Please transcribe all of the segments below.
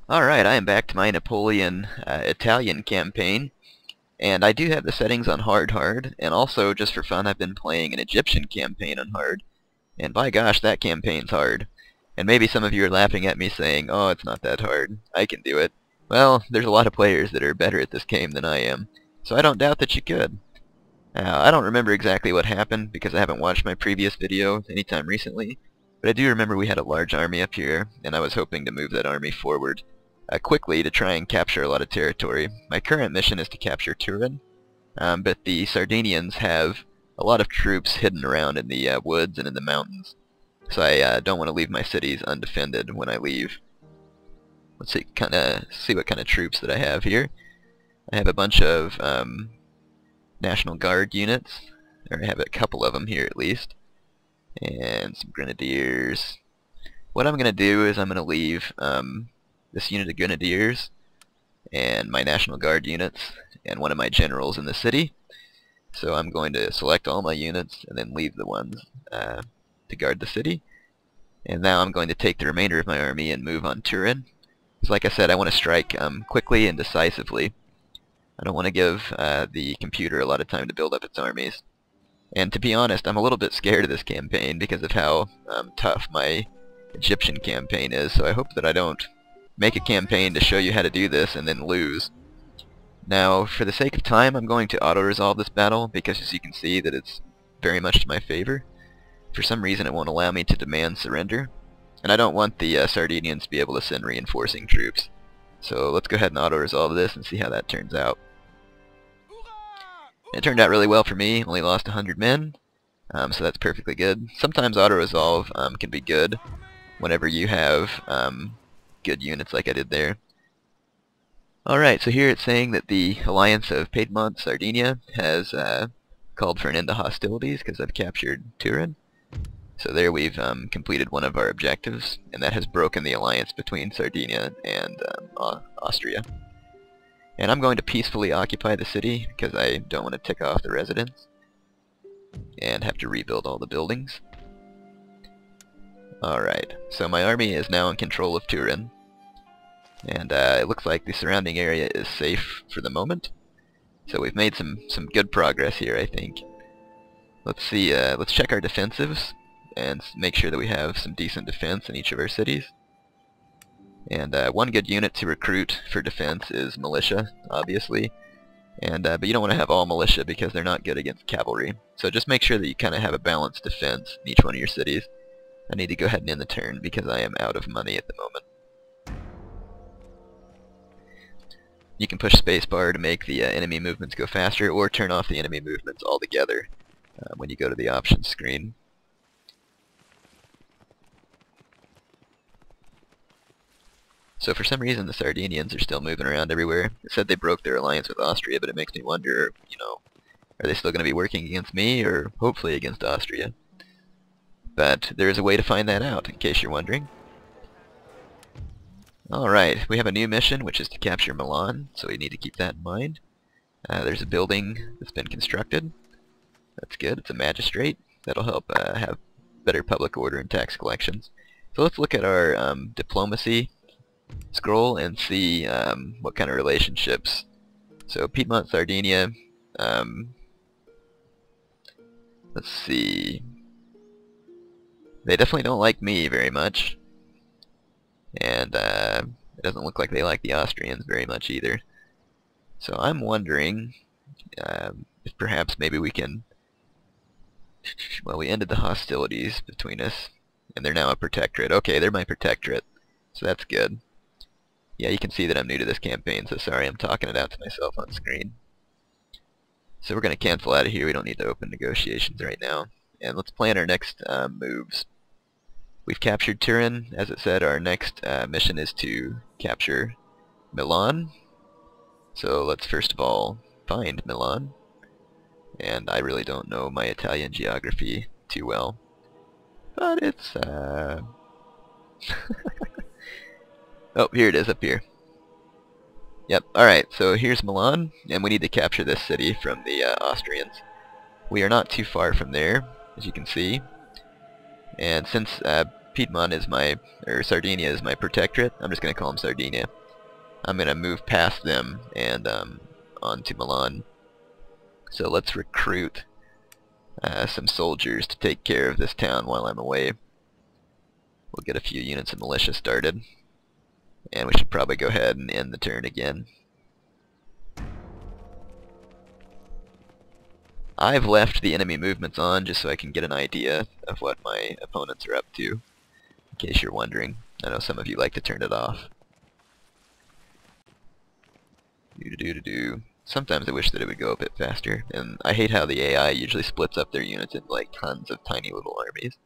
Alright, I am back to my Napoleon Italian campaign, and I do have the settings on hard, and also, just for fun, I've been playing an Egyptian campaign on hard, and by gosh, that campaign's hard. And maybe some of you are laughing at me saying, oh, it's not that hard, I can do it. Well, there's a lot of players that are better at this game than I am, so I don't doubt that you could. I don't remember exactly what happened, because I haven't watched my previous video anytime recently, but I do remember we had a large army up here, and I was hoping to move that army forward quickly to try and capture a lot of territory. My current mission is to capture Turin, but the Sardinians have a lot of troops hidden around in the woods and in the mountains, so I don't want to leave my cities undefended when I leave. Let's see what kind of troops that I have here. I have a bunch of National Guard units, or I have a couple of them here at least, and some grenadiers. What I'm going to do is I'm going to leave this unit of grenadiers and my National Guard units and one of my generals in the city. So I'm going to select all my units and then leave the ones to guard the city. And now I'm going to take the remainder of my army and move on Turin. So like I said, I want to strike quickly and decisively. I don't want to give the computer a lot of time to build up its armies. And to be honest, I'm a little bit scared of this campaign because of how tough my Egyptian campaign is, so I hope that I don't make a campaign to show you how to do this and then lose. Now, for the sake of time, I'm going to auto-resolve this battle because as you can see that it's very much to my favor. For some reason it won't allow me to demand surrender, and I don't want the Sardinians to be able to send reinforcing troops. So let's go ahead and auto-resolve this and see how that turns out. It turned out really well for me, only lost 100 men, so that's perfectly good. Sometimes auto-resolve can be good whenever you have good units like I did there. Alright, so here it's saying that the alliance of Piedmont Sardinia has called for an end to hostilities because I've captured Turin. So there we've completed one of our objectives, and that has broken the alliance between Sardinia and Austria. And I'm going to peacefully occupy the city because I don't want to tick off the residents and have to rebuild all the buildings. Alright, so my army is now in control of Turin, and it looks like the surrounding area is safe for the moment. So we've made some good progress here, I think. Let's see, let's check our defensives and make sure that we have some decent defense in each of our cities. And one good unit to recruit for defense is militia, obviously. And but you don't want to have all militia because they're not good against cavalry. So just make sure that you kind of have a balanced defense in each one of your cities. I need to go ahead and end the turn because I am out of money at the moment. You can push spacebar to make the enemy movements go faster, or turn off the enemy movements altogether when you go to the options screen. So for some reason the Sardinians are still moving around everywhere. It said they broke their alliance with Austria, but it makes me wonder, you know, are they still going to be working against me, or hopefully against Austria? But there is a way to find that out, in case you're wondering. Alright, we have a new mission, which is to capture Milan, so we need to keep that in mind. There's a building that's been constructed. That's good. It's a magistrate. That'll help have better public order and tax collections. So let's look at our diplomacy scroll and see what kind of relationships. So Piedmont Sardinia, let's see. They definitely don't like me very much. And it doesn't look like they like the Austrians very much either. So I'm wondering if perhaps maybe we can... Well, we ended the hostilities between us, and they're now a protectorate. Okay, they're my protectorate, so that's good. Yeah, you can see that I'm new to this campaign, so sorry I'm talking it out to myself on screen. So we're going to cancel out of here. We don't need to open negotiations right now. And let's plan our next moves. We've captured Turin. As it said, our next mission is to capture Milan. So let's first of all find Milan. And I really don't know my Italian geography too well. But it's... Oh, here it is up here. Yep, alright, so here's Milan, and we need to capture this city from the Austrians. We are not too far from there, as you can see. And since Piedmont is my, or Sardinia is my protectorate. I'm just going to call them Sardinia. I'm going to move past them and on to Milan. So let's recruit some soldiers to take care of this town while I'm away. We'll get a few units of militia started. And we should probably go ahead and end the turn again. I've left the enemy movements on just so I can get an idea of what my opponents are up to, in case you're wondering. I know some of you like to turn it off. Sometimes I wish that it would go a bit faster, and I hate how the AI usually splits up their units into like tons of tiny little armies.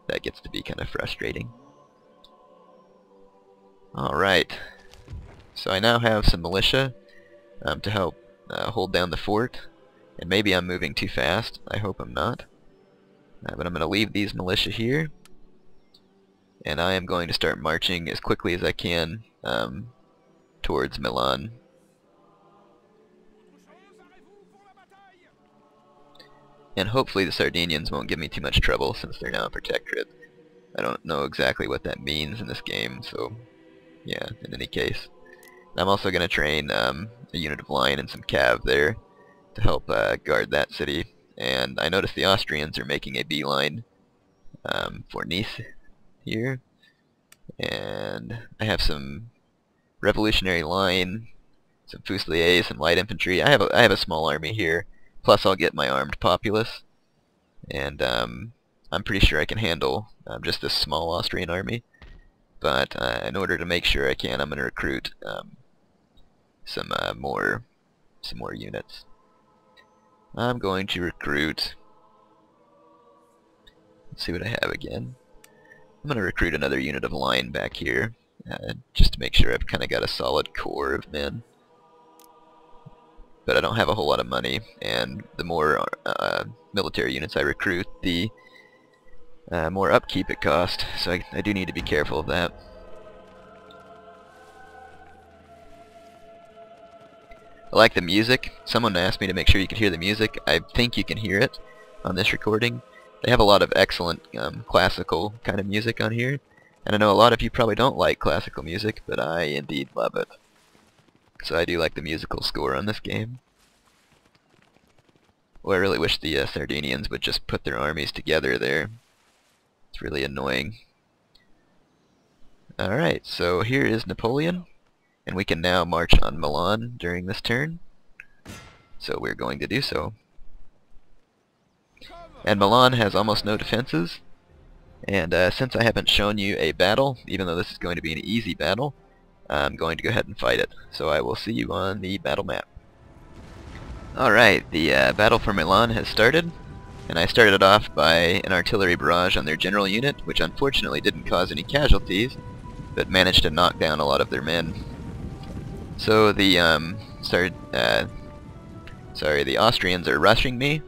That gets to be kind of frustrating. Alright, so I now have some militia to help hold down the fort. And maybe I'm moving too fast. I hope I'm not. But I'm going to leave these militia here. And I am going to start marching as quickly as I can towards Milan. And hopefully the Sardinians won't give me too much trouble since they're now a protectorate. I don't know exactly what that means in this game, so yeah, in any case. I'm also going to train a unit of line and some cav there to help guard that city. And I noticed the Austrians are making a beeline for Nice here. And I have some revolutionary line, some fusiliers, some light infantry. I have a small army here. Plus I'll get my armed populace. And I'm pretty sure I can handle just this small Austrian army. But in order to make sure I can, I'm going to recruit some more units. I'm going to recruit, let's see what I have again. I'm going to recruit another unit of line back here, just to make sure I've kind of got a solid core of men. But I don't have a whole lot of money, and the more military units I recruit, the more upkeep it costs, so I do need to be careful of that. I like the music. Someone asked me to make sure you could hear the music. I think you can hear it on this recording. They have a lot of excellent classical kind of music on here. And I know a lot of you probably don't like classical music, but I indeed love it. So I do like the musical score on this game. Well, I really wish the Sardinians would just put their armies together there. It's really annoying. Alright, so here is Napoleon. And we can now march on Milan during this turn. So we're going to do so. And Milan has almost no defenses. And since I haven't shown you a battle, even though this is going to be an easy battle, I'm going to go ahead and fight it. So I will see you on the battle map. Alright, the battle for Milan has started. And I started it off by an artillery barrage on their general unit, which unfortunately didn't cause any casualties, but managed to knock down a lot of their men. So the the Austrians are rushing me,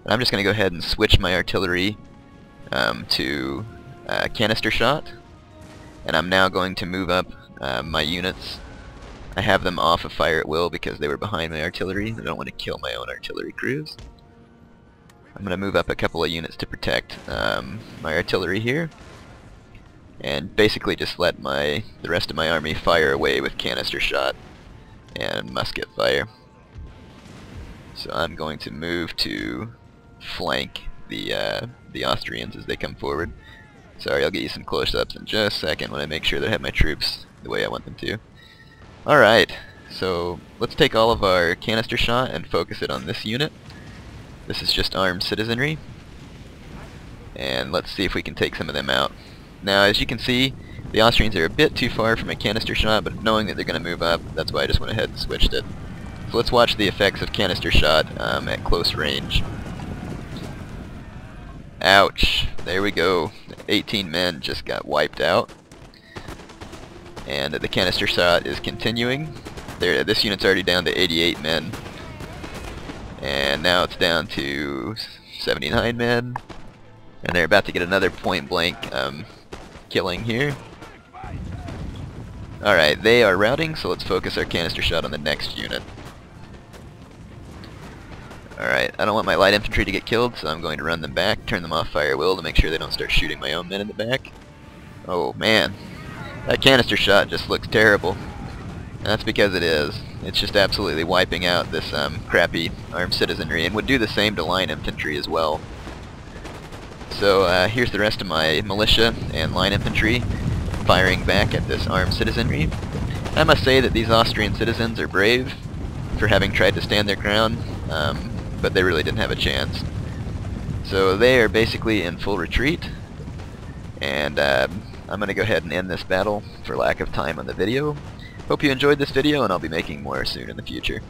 and I'm just going to go ahead and switch my artillery to canister shot, and I'm now going to move up my units. I have them off of fire at will because they were behind my artillery. I don't want to kill my own artillery crews. I'm going to move up a couple of units to protect my artillery here, and basically just let the rest of my army fire away with canister shot and musket fire. So I'm going to move to flank the Austrians as they come forward. Sorry, I'll get you some close-ups in just a second when I make sure that I have my troops the way I want them to. Alright, so let's take all of our canister shot and focus it on this unit. This is just armed citizenry. And let's see if we can take some of them out. Now, as you can see, the Austrians are a bit too far from a canister shot, but knowing that they're going to move up, that's why I just went ahead and switched it. So let's watch the effects of canister shot at close range. Ouch. There we go. 18 men just got wiped out. And the canister shot is continuing. This unit's already down to 88 men. And now it's down to 79 men. And they're about to get another point-blank killing here. Alright, they are routing, so let's focus our canister shot on the next unit. Alright, I don't want my light infantry to get killed, so I'm going to run them back, turn them off fire will to make sure they don't start shooting my own men in the back. Oh man, that canister shot just looks terrible. That's because it is. It's just absolutely wiping out this crappy armed citizenry, and would do the same to line infantry as well. So here's the rest of my militia and line infantry firing back at this armed citizenry. I must say that these Austrian citizens are brave for having tried to stand their ground, but they really didn't have a chance. So they are basically in full retreat, and I'm going to go ahead and end this battle for lack of time on the video. Hope you enjoyed this video, and I'll be making more soon in the future.